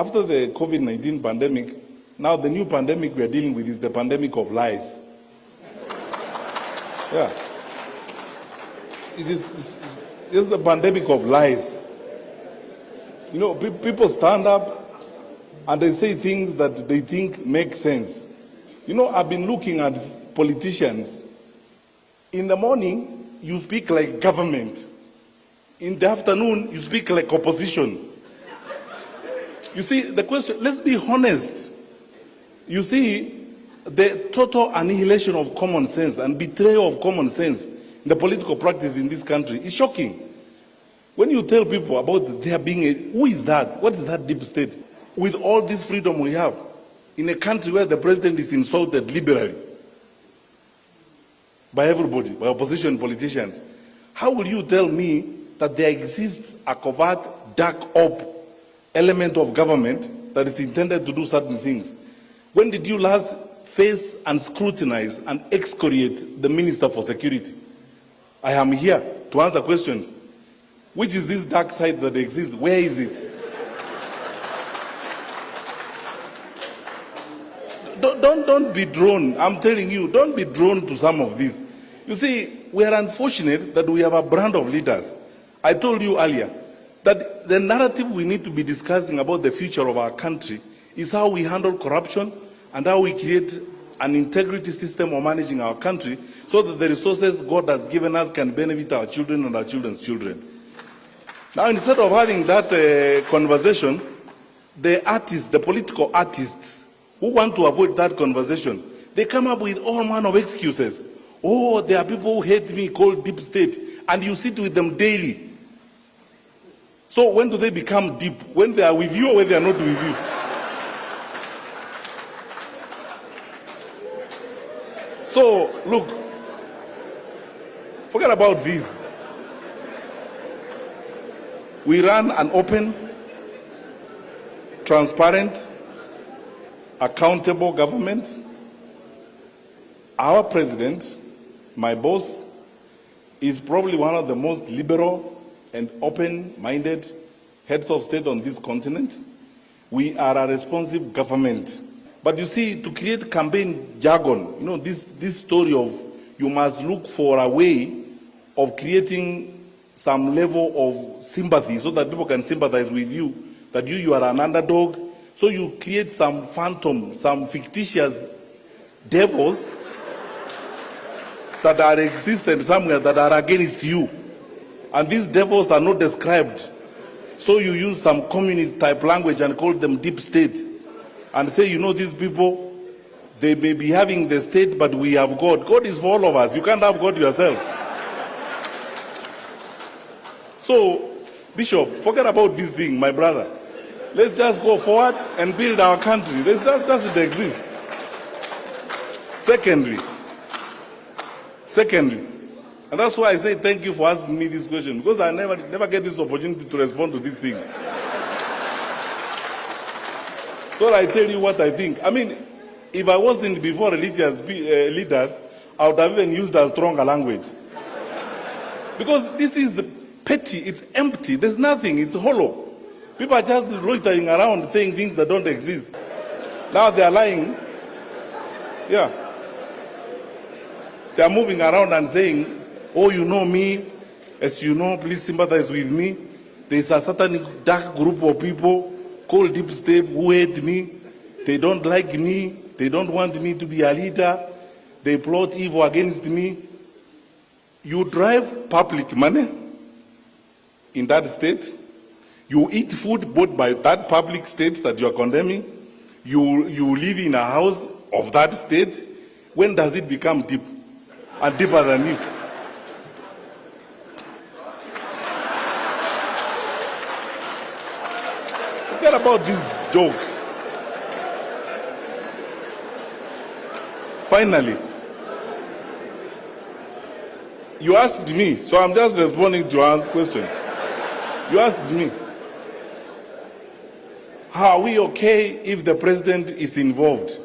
after the COVID-19 pandemic, now the new pandemic we are dealing with is the pandemic of lies. Yeah. It's the pandemic of lies. You know, people stand up and they say things that they think make sense. You know, I've been looking at politicians. In the morning, you speak like government. In the afternoon, you speak like opposition. You see, the question, let's be honest. You see, the total annihilation of common sense and betrayal of common sense in the political practice in this country is shocking. When you tell people about there being who is that? What is that deep state? With all this freedom we have, in a country where the president is insulted liberally by everybody, by opposition politicians, how will you tell me that there exists a covert, dark op element of government that is intended to do certain things? When did you last face and scrutinize and excoriate the Minister for Security? I am here to answer questions. Which is this dark side that exists? Where is it? Don't be drawn. I'm telling you, don't be drawn to some of this. You see, we are unfortunate that we have a brand of leaders. I told you earlier that the narrative we need to be discussing about the future of our country is how we handle corruption and how we create an integrity system of managing our country so that the resources God has given us can benefit our children and our children's children. Now, instead of having that conversation, the artists, the political artists who want to avoid that conversation, they come up with all manner of excuses. Oh, there are people who hate me called deep state, and you sit with them daily. So when do they become deep? When they are with you or when they are not with you? So, look, forget about this. We run an open, transparent, accountable government. Our president, my boss, is probably one of the most liberal and open-minded heads of state on this continent. We are a responsive government. But you see, to create campaign jargon, you know, this story of you must look for a way of creating some level of sympathy so that people can sympathize with you, that you are an underdog. So you create some phantom, some fictitious devils that are existent somewhere that are against you. And these devils are not described. So you use some communist type language and call them deep state. And say, you know, these people, they may be having the state, but we have God. God is for all of us. You can't have God yourself. So, Bishop, forget about this thing, my brother. Let's just go forward and build our country. That doesn't exist. Secondly, and that's why I say thank you for asking me this question, because I never get this opportunity to respond to these things. So I tell you what I think. I mean, if I wasn't before religious leaders, I would have even used a stronger language. Because this is petty, it's empty, there's nothing, it's hollow. People are just loitering around saying things that don't exist. Now they are lying. Yeah. They are moving around and saying, oh, you know me, as you know, please sympathize with me. There is a certain dark group of people called deep state who hate me. They don't like me. They don't want me to be a leader. They plot evil against me. You drive public money in that state. You eat food bought by that public state that you are condemning. You live in a house of that state. When does it become deep? And deeper than you? Forget about these jokes. Finally, you asked me, so I'm just responding to your question. You asked me, how are we okay if the president is involved?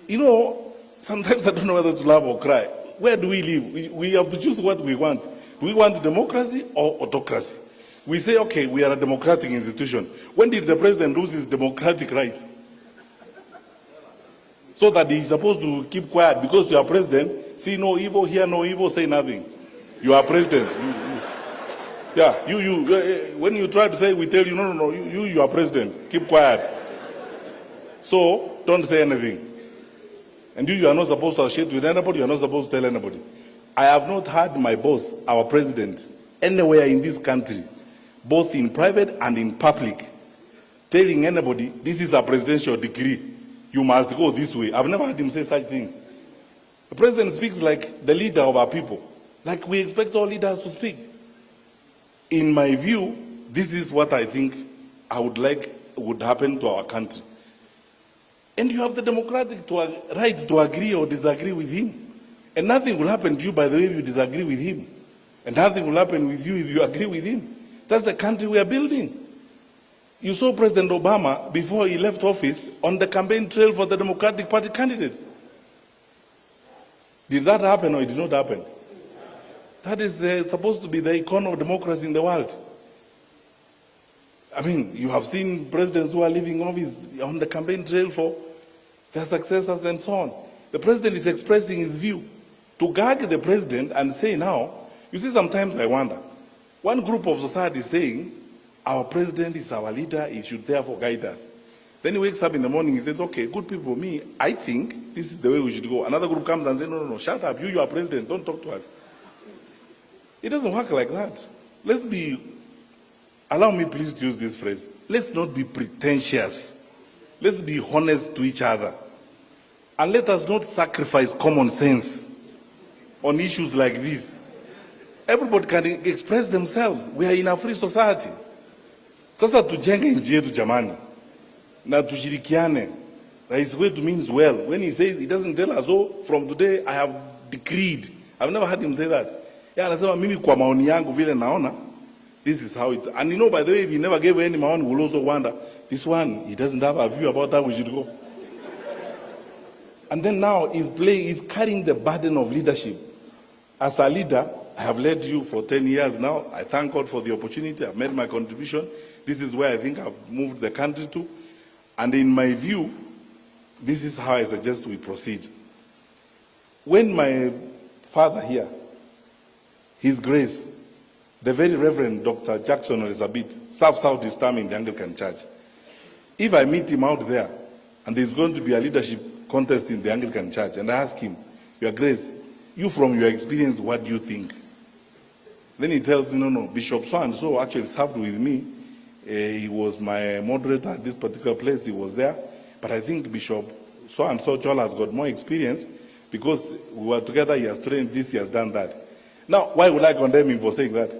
You know, sometimes I don't know whether to laugh or cry. Where do we live? We have to choose what we want. Do we want democracy or autocracy? We say, okay, we are a democratic institution. When did the president lose his democratic right? So that he's supposed to keep quiet because you are president, see no evil, hear no evil, say nothing. You are president. When you try to say, we tell you, no, you are president, keep quiet. So, don't say anything. And you are not supposed to share with anybody, you are not supposed to tell anybody. I have not heard my boss, our president, anywhere in this country, both in private and in public, telling anybody, this is a presidential decree, you must go this way. I've never heard him say such things. The president speaks like the leader of our people, like we expect all leaders to speak. In my view, this is what I think I would like would happen to our country. And you have the democratic right to agree or disagree with him. And nothing will happen to you, by the way, if you disagree with him. And nothing will happen with you if you agree with him. That's the country we are building. You saw President Obama, before he left office, on the campaign trail for the Democratic Party candidate. Did that happen or it did not happen? That is supposed to be the icon of democracy in the world. I mean, you have seen presidents who are leaving office on the campaign trail for their successors and so on. The president is expressing his view. To gag the president and say now, you see, sometimes I wonder, one group of society is saying, our president is our leader, he should therefore guide us. Then he wakes up in the morning, he says, okay, good people, me, I think this is the way we should go. Another group comes and says, no, shut up, you are president, don't talk to us. It doesn't work like that. Allow me please to use this phrase, let's not be pretentious. Let's be honest to each other. And let us not sacrifice common sense on issues like this. Everybody can express themselves. We are in a free society. Sasa tujenge nchi yetu jamani. Na tushirikiane. Rais wetu means well. When he says, he doesn't tell us, oh, from today I have decreed. I've never heard him say that. Yeah, anasema mimi kwa maoni yangu vile naona, this is how it. And you know, by the way, if he never gave any maoni, we'll also wonder, this one, he doesn't have a view about how we should go. And then now he's carrying the burden of leadership. As a leader, I have led you for 10 years now. I thank God for the opportunity. I've made my contribution. This is where I think I've moved the country to. And in my view, this is how I suggest we proceed. When my father here, His Grace, the very Reverend Dr. Jackson Elizabeth, serves out his term in the Anglican Church. If I meet him out there, and there's going to be a leadership contest in the Anglican Church, and I ask him, Your Grace, you from your experience, what do you think? Then he tells me, no, Bishop so-and-so actually served with me. He was my moderator at this particular place, he was there. But I think Bishop so-and-so Joel has got more experience because we were together, he has trained this, he has done that. Now, why would I condemn him for saying that?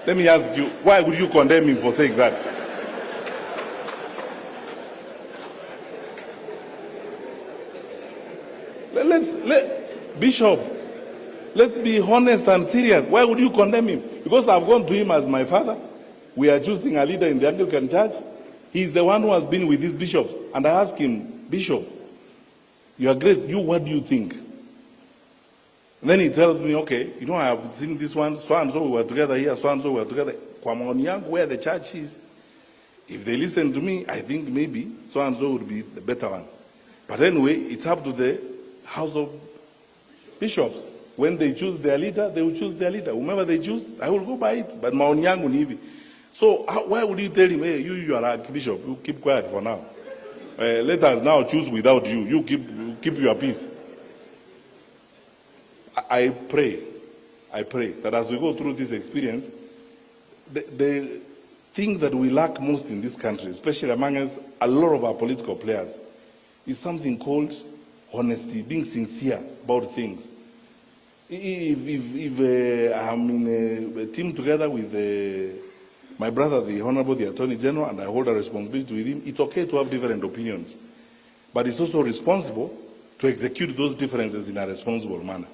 Let me ask you, why would you condemn him for saying that? Bishop, let's be honest and serious. Why would you condemn him? Because I've gone to him as my father. We are choosing a leader in the Anglican Church. He's the one who has been with these bishops. And I asked him, Bishop, Your Grace, what do you think? And then he tells me, okay, I have seen this one, so-and-so we were together here, so-and-so we were together. Kwa maoni yangu, where the church is, if they listen to me, I think maybe so-and-so would be the better one. But anyway, it's up to the House of Bishops. When they choose their leader, they will choose their leader. Whomever they choose, I will go by it. But maoni yangu ni hivi. So why would you tell him, hey, you are Archbishop, you keep quiet for now. Let us now choose without you. You keep your peace. I pray that as we go through this experience, the thing that we lack most in this country, especially among us, a lot of our political players, is something called honesty, being sincere about things. If I'm in a team together with my brother, the Honorable, the Attorney General, and I hold a responsibility with him, it's okay to have different opinions. But it's also responsible to execute those differences in a responsible manner.